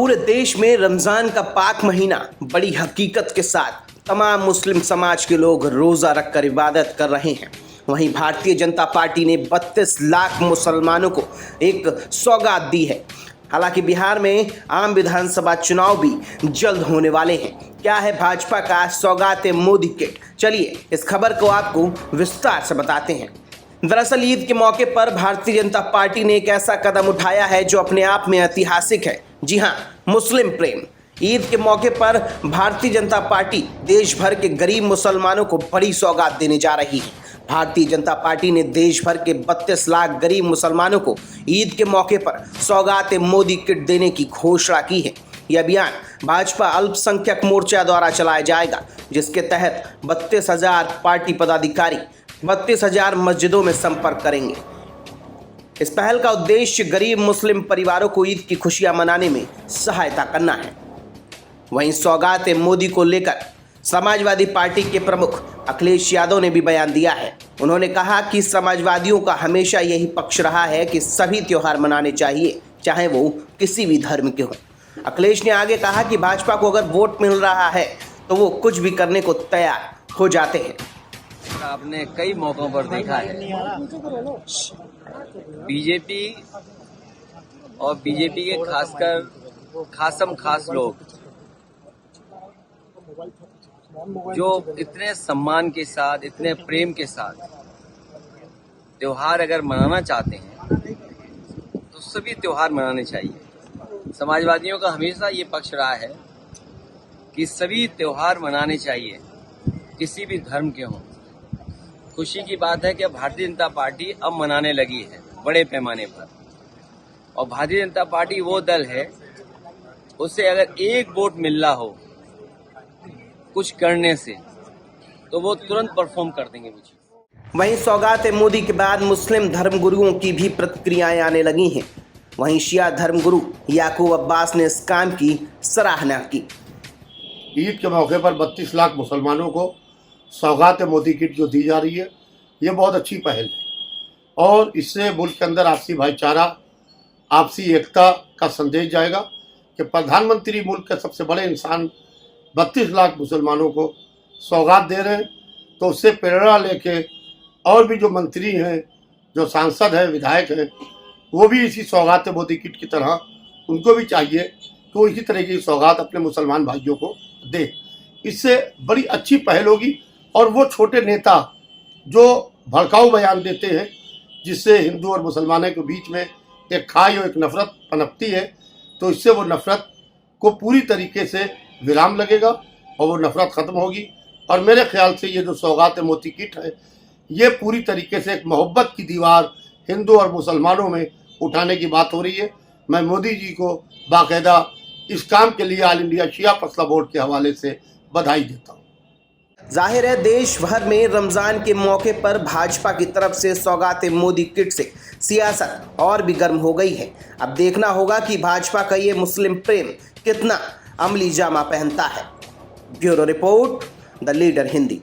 पूरे देश में रमजान का पाक महीना बड़ी हकीकत के साथ तमाम मुस्लिम समाज के लोग रोजा रखकर इबादत कर रहे हैं। वहीं भारतीय जनता पार्टी ने 32 लाख मुसलमानों को एक सौगात दी है। हालांकि बिहार में आम विधानसभा चुनाव भी जल्द होने वाले हैं। क्या है भाजपा का सौगात मोदी किट? चलिए इस खबर को आपको विस्तार से बताते हैं। दरअसल ईद के मौके पर भारतीय जनता पार्टी ने एक ऐसा कदम उठाया है जो अपने आप में ऐतिहासिक है। जी हां, मुस्लिम प्रेम। ईद के मौके पर भारतीय जनता पार्टी देश भर के गरीब मुसलमानों को बड़ी सौगात देने जा रही है। भारतीय जनता पार्टी ने देश भर के 32 लाख गरीब मुसलमानों को ईद के मौके पर सौगात मोदी किट देने की घोषणा की है। यह अभियान भाजपा अल्पसंख्यक मोर्चा द्वारा चलाया जाएगा, जिसके तहत 32,000 पार्टी पदाधिकारी 32,000 मस्जिदों में संपर्क करेंगे। इस पहल का उद्देश्य गरीब मुस्लिम परिवारों को ईद की खुशियां मनाने में सहायता करना है। वहीं सौगात मोदी को लेकर समाजवादी पार्टी के प्रमुख अखिलेश यादव ने भी बयान दिया है। उन्होंने कहा कि समाजवादियों का हमेशा यही पक्ष रहा है कि सभी त्योहार मनाने चाहिए, चाहे वो किसी भी धर्म के हों। अखिलेश ने आगे कहा कि भाजपा को अगर वोट मिल रहा है तो वो कुछ भी करने को तैयार हो जाते हैं। आपने कई मौकों पर देखा है बीजेपी और बीजेपी के खासकर खास लोग जो इतने सम्मान के साथ, इतने प्रेम के साथ त्योहार अगर मनाना चाहते हैं तो सभी त्योहार मनाने चाहिए। समाजवादियों का हमेशा ये पक्ष रहा है कि सभी त्योहार मनाने चाहिए, किसी भी धर्म के हों। खुशी की बात है कि भारतीय जनता पार्टी अब मनाने लगी है बड़े पैमाने पर, और भारतीय जनता पार्टी वो दल है, उससे अगर एक वोट मिल रहा हो कुछ करने से तो वो तुरंत परफॉर्म कर देंगे मुझे। वहीं सौगात मोदी के बाद मुस्लिम धर्मगुरुओं की भी प्रतिक्रियाएं आने लगी हैं। वहीं शिया धर्मगुरु याकूब अब्बास ने इस काम की सराहना की। ईद के मौके पर 32 लाख मुसलमानों को सौगात मोदी किट जो दी जा रही है, ये बहुत अच्छी पहल है और इससे मुल्क के अंदर आपसी भाईचारा, आपसी एकता का संदेश जाएगा कि प्रधानमंत्री मुल्क के सबसे बड़े इंसान 32 लाख मुसलमानों को सौगात दे रहे हैं। तो उससे प्रेरणा लेके और भी जो मंत्री हैं, जो सांसद हैं, विधायक हैं, वो भी इसी सौगात मोदी किट की तरह उनको भी चाहिए तो इसी तरह की सौगात अपने मुसलमान भाइयों को दे। इससे बड़ी अच्छी पहल होगी। और वो छोटे नेता जो भड़काऊ बयान देते हैं जिससे हिंदू और मुसलमानों के बीच में एक खाई और एक नफरत पनपती है, तो इससे वो नफरत को पूरी तरीके से विराम लगेगा और वो नफरत ख़त्म होगी। और मेरे ख्याल से ये जो सौगात मोदी किट है, ये पूरी तरीके से एक मोहब्बत की दीवार हिंदू और मुसलमानों में उठाने की बात हो रही है। मैं मोदी जी को बाकायदा इस काम के लिए ऑल इंडिया शिया फसला बोर्ड के हवाले से बधाई देता हूँ। जाहिर है देश भर में रमजान के मौके पर भाजपा की तरफ से सौगात मोदी किट से सियासत और भी गर्म हो गई है। अब देखना होगा कि भाजपा का ये मुस्लिम प्रेम कितना अमली जामा पहनता है। Bureau report, the leader Hindi.